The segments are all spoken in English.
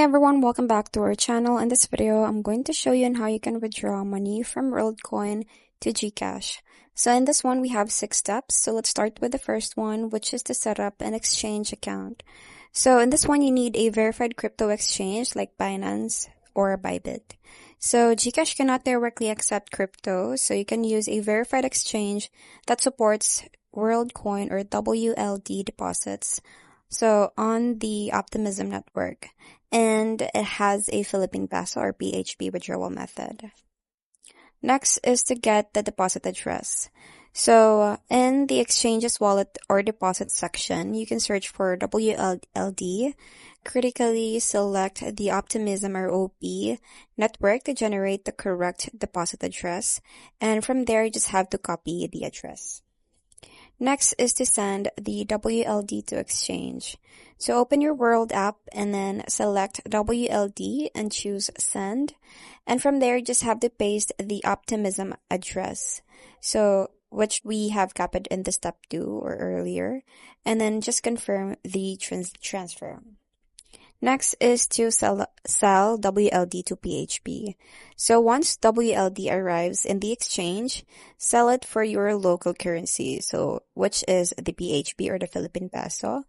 everyone, welcome back to our channel. In this video, I'm going to show you on how you can withdraw money from Worldcoin to GCash. So in this one, we have 6 steps. So let's start with the first one, which is to set up an exchange account. So in this one, you need a verified crypto exchange like Binance or Bybit. So GCash cannot directly accept crypto, so you can use a verified exchange that supports Worldcoin or WLD deposits. So on the Optimism network, and it has a Philippine Peso or PHP withdrawal method. Next is to get the deposit address. So in the exchange's wallet or deposit section, you can search for WLD, critically select the Optimism or OP network to generate the correct deposit address, and from there you just have to copy the address. Next is to send the WLD to exchange. So open your World app and then select WLD and choose send. And from there, you just have to paste the Optimism address. So which we have copied in the step 2 or earlier. And then just confirm the transfer. Next is to sell WLD to PHP. So once WLD arrives in the exchange, sell it for your local currency, so which is the PHP or the Philippine Peso,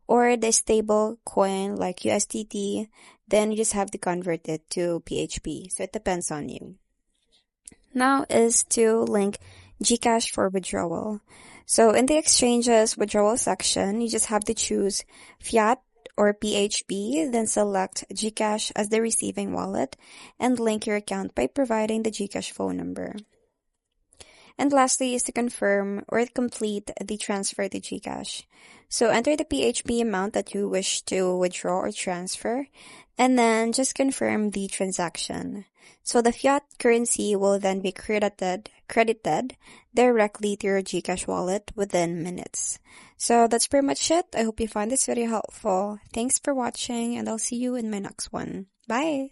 or the stable coin like USDT, then you just have to convert it to PHP. So it depends on you. Now is to link GCash for withdrawal. So in the exchange's withdrawal section, you just have to choose fiat or PHP, then select GCash as the receiving wallet and link your account by providing the GCash phone number. And lastly is to confirm or complete the transfer to GCash. So enter the PHP amount that you wish to withdraw or transfer, and then just confirm the transaction. So the fiat currency will then be credited directly to your GCash wallet within minutes. So that's pretty much it. I hope you find this video helpful. Thanks for watching, and I'll see you in my next one. Bye!